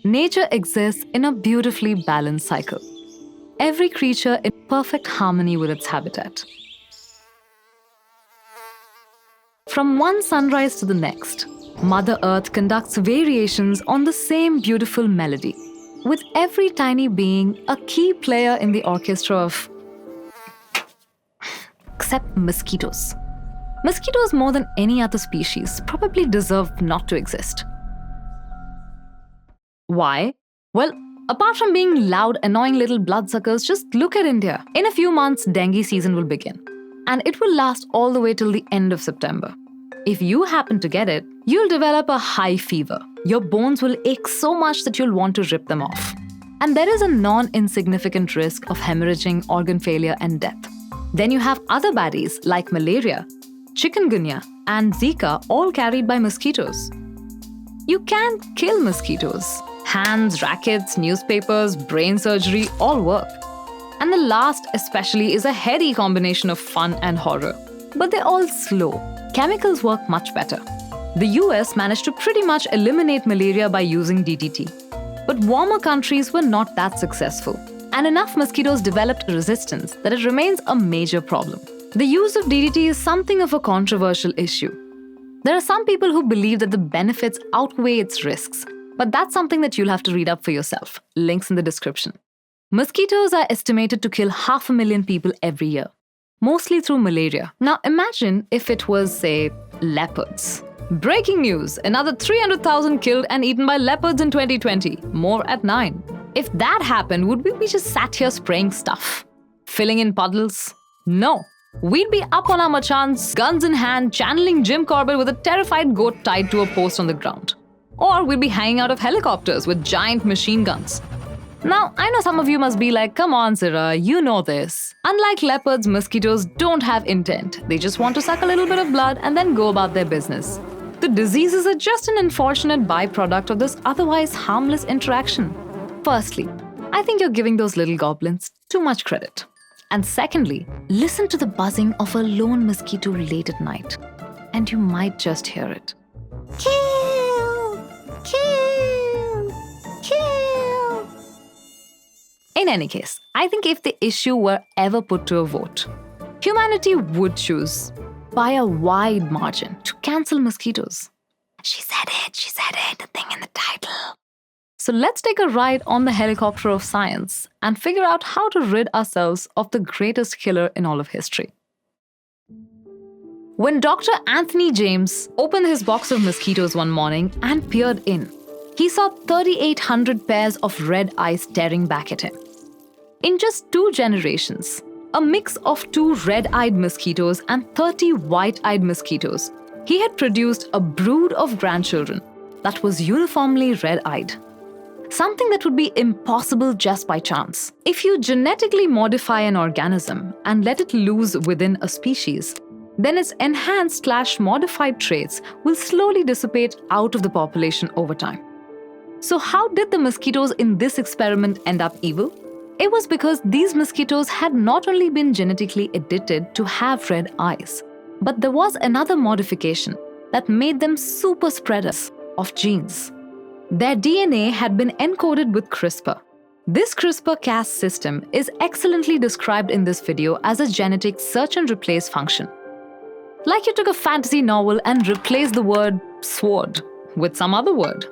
Nature exists in a beautifully balanced cycle, every creature in perfect harmony with its habitat. From one sunrise to the next, Mother Earth conducts variations on the same beautiful melody, with every tiny being a key player in the orchestra of. Except mosquitoes. Mosquitoes, more than any other species, probably deserve not to exist. Why? Well, apart from being loud, annoying little bloodsuckers, just look at India. In a few months, dengue season will begin. And it will last all the way till the end of September. If you happen to get it, you'll develop a high fever. Your bones will ache so much that you'll want to rip them off. And there is a non-insignificant risk of hemorrhaging, organ failure, and death. Then you have other baddies like malaria, chikungunya, and Zika, all carried by mosquitoes. You can't kill mosquitoes. Hands, rackets, newspapers, brain surgery all work. And the last, especially, is a heady combination of fun and horror. But they're all slow. Chemicals work much better. The US managed to pretty much eliminate malaria by using DDT. But warmer countries were not that successful. And enough mosquitoes developed resistance that it remains a major problem. The use of DDT is something of a controversial issue. There are some people who believe that the benefits outweigh its risks, but that's something that you'll have to read up for yourself. Links in the description. Mosquitoes are estimated to kill 500,000 people every year, mostly through malaria. Now imagine if it was, say, leopards. Breaking news! Another 300,000 killed and eaten by leopards in 2020. More at 9. If that happened, would we be just sat here spraying stuff? Filling in puddles? No. We'd be up on our machans, guns in hand, channeling Jim Corbett with a terrified goat tied to a post on the ground. Or we'd be hanging out of helicopters with giant machine guns. Now, I know some of you must be like, come on, Zira, you know this. Unlike leopards, mosquitoes don't have intent. They just want to suck a little bit of blood and then go about their business. The diseases are just an unfortunate byproduct of this otherwise harmless interaction. Firstly, I think you're giving those little goblins too much credit. And secondly, listen to the buzzing of a lone mosquito late at night, and you might just hear it. Kill! Kill! Kill! In any case, I think if the issue were ever put to a vote, humanity would choose, by a wide margin, to cancel mosquitoes. She said it, the thing in the title. So let's take a ride on the helicopter of science and figure out how to rid ourselves of the greatest killer in all of history. When Dr. Anthony James opened his box of mosquitoes one morning and peered in, he saw 3,800 pairs of red eyes staring back at him. In just 2 generations, a mix of 2 red-eyed mosquitoes and 30 white-eyed mosquitoes, he had produced a brood of grandchildren that was uniformly red-eyed. Something that would be impossible just by chance. If you genetically modify an organism and let it loose within a species, then its enhanced/modified traits will slowly dissipate out of the population over time. So how did the mosquitoes in this experiment end up evil? It was because these mosquitoes had not only been genetically edited to have red eyes, but there was another modification that made them super spreaders of genes. Their DNA had been encoded with CRISPR. This CRISPR-Cas system is excellently described in this video as a genetic search and replace function. Like you took a fantasy novel and replaced the word sword with some other word.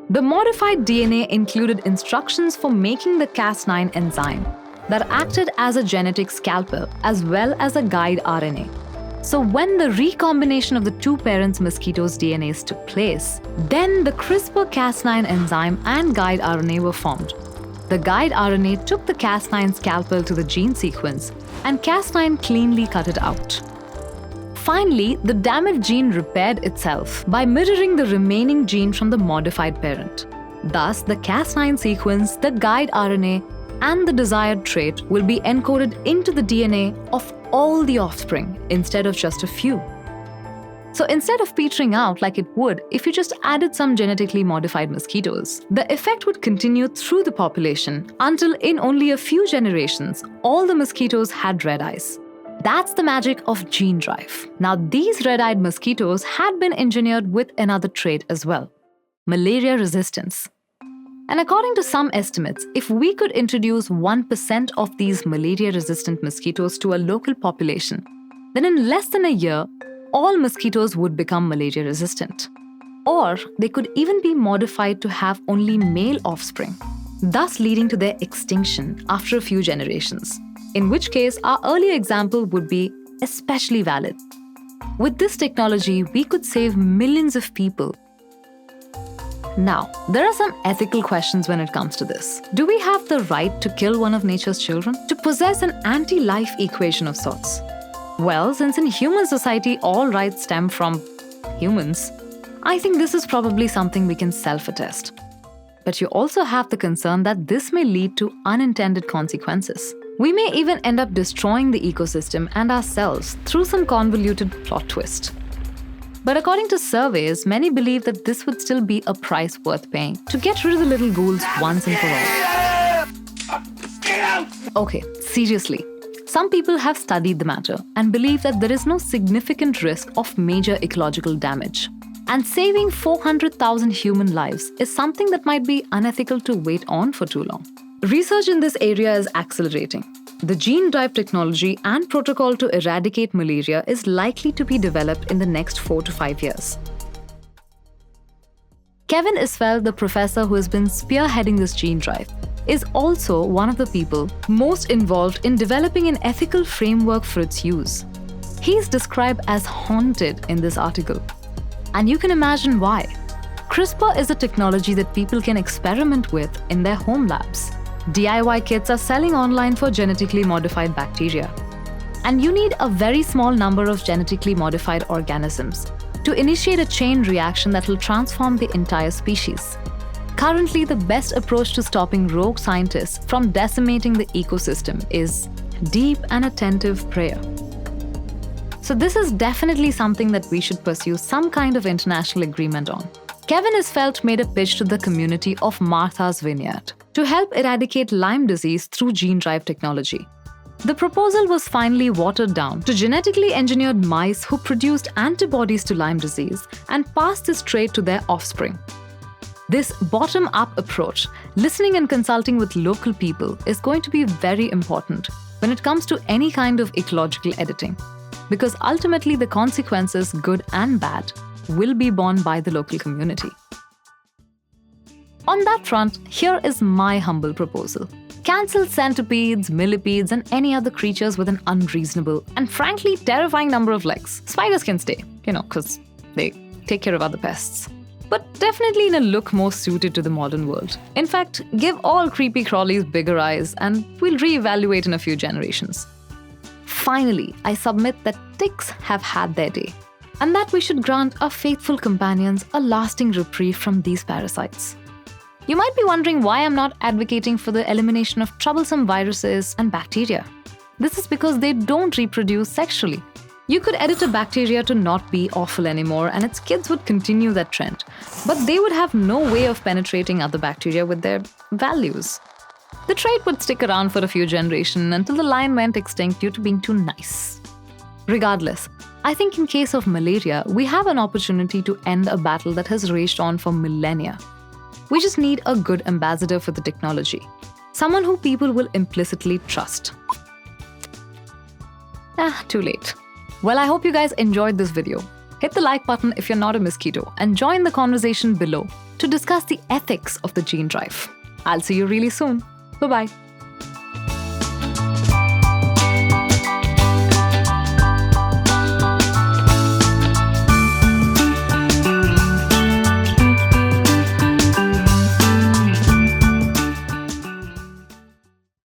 The modified DNA included instructions for making the Cas9 enzyme that acted as a genetic scalpel as well as a guide RNA. So when the recombination of the 2 parents' mosquitoes' DNAs took place, then the CRISPR-Cas9 enzyme and guide RNA were formed. The guide RNA took the Cas9 scalpel to the gene sequence, and Cas9 cleanly cut it out. Finally, the damaged gene repaired itself by mirroring the remaining gene from the modified parent. Thus, the Cas9 sequence, the guide RNA, and the desired trait will be encoded into the DNA of all the offspring instead of just a few. So instead of petering out like it would if you just added some genetically modified mosquitoes, the effect would continue through the population until in only a few generations, all the mosquitoes had red eyes. That's the magic of gene drive. Now, these red-eyed mosquitoes had been engineered with another trait as well. malaria resistance. And according to some estimates, if we could introduce 1% of these malaria-resistant mosquitoes to a local population, then in less than a year, all mosquitoes would become malaria-resistant. Or they could even be modified to have only male offspring, thus leading to their extinction after a few generations. In which case, our earlier example would be especially valid. With this technology, we could save millions of people. Now, there are some ethical questions when it comes to this. Do we have the right to kill one of nature's children? To possess an anti-life equation of sorts? Well, since in human society all rights stem from humans, I think this is probably something we can self-attest. But you also have the concern that this may lead to unintended consequences. We may even end up destroying the ecosystem and ourselves through some convoluted plot twist. But according to surveys, many believe that this would still be a price worth paying to get rid of the little ghouls once and for all. Okay, seriously. Some people have studied the matter and believe that there is no significant risk of major ecological damage. And saving 400,000 human lives is something that might be unethical to wait on for too long. Research in this area is accelerating. The gene drive technology and protocol to eradicate malaria is likely to be developed in the next 4 to 5 years. Kevin Isfeld, the professor who has been spearheading this gene drive, is also one of the people most involved in developing an ethical framework for its use. He is described as haunted in this article. And you can imagine why. CRISPR is a technology that people can experiment with in their home labs. DIY kits are selling online for genetically modified bacteria. And you need a very small number of genetically modified organisms to initiate a chain reaction that will transform the entire species. Currently, the best approach to stopping rogue scientists from decimating the ecosystem is deep and attentive prayer. So this is definitely something that we should pursue some kind of international agreement on. Kevin Isfeld made a pitch to the community of Martha's Vineyard to help eradicate Lyme disease through gene drive technology. The proposal was finally watered down to genetically engineered mice who produced antibodies to Lyme disease and passed this trait to their offspring. This bottom-up approach, listening and consulting with local people, is going to be very important when it comes to any kind of ecological editing, because ultimately the consequences, good and bad, will be borne by the local community. On that front, here is my humble proposal. Cancel centipedes, millipedes, and any other creatures with an unreasonable and frankly terrifying number of legs. Spiders can stay, because they take care of other pests. But definitely in a look more suited to the modern world. In fact, give all creepy crawlies bigger eyes and we'll reevaluate in a few generations. Finally, I submit that ticks have had their day, and that we should grant our faithful companions a lasting reprieve from these parasites. You might be wondering why I'm not advocating for the elimination of troublesome viruses and bacteria. This is because they don't reproduce sexually. You could edit a bacteria to not be awful anymore and its kids would continue that trend, but they would have no way of penetrating other bacteria with their values. The trait would stick around for a few generations until the lion went extinct due to being too nice. Regardless, I think in case of malaria, we have an opportunity to end a battle that has raged on for millennia. We just need a good ambassador for the technology, someone who people will implicitly trust. Too late. Well, I hope you guys enjoyed this video. Hit the like button if you're not a mosquito and join the conversation below to discuss the ethics of the gene drive. I'll see you really soon. Bye-bye.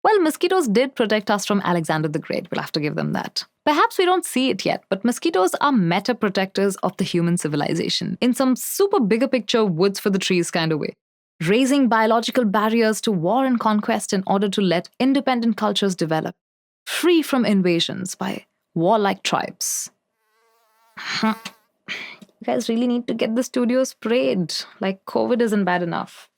Well, mosquitoes did protect us from Alexander the Great. We'll have to give them that. Perhaps we don't see it yet, but mosquitoes are meta-protectors of the human civilization in some super bigger picture woods for the trees kind of way, raising biological barriers to war and conquest in order to let independent cultures develop, free from invasions by warlike tribes. You guys really need to get the studio sprayed. Like, COVID isn't bad enough.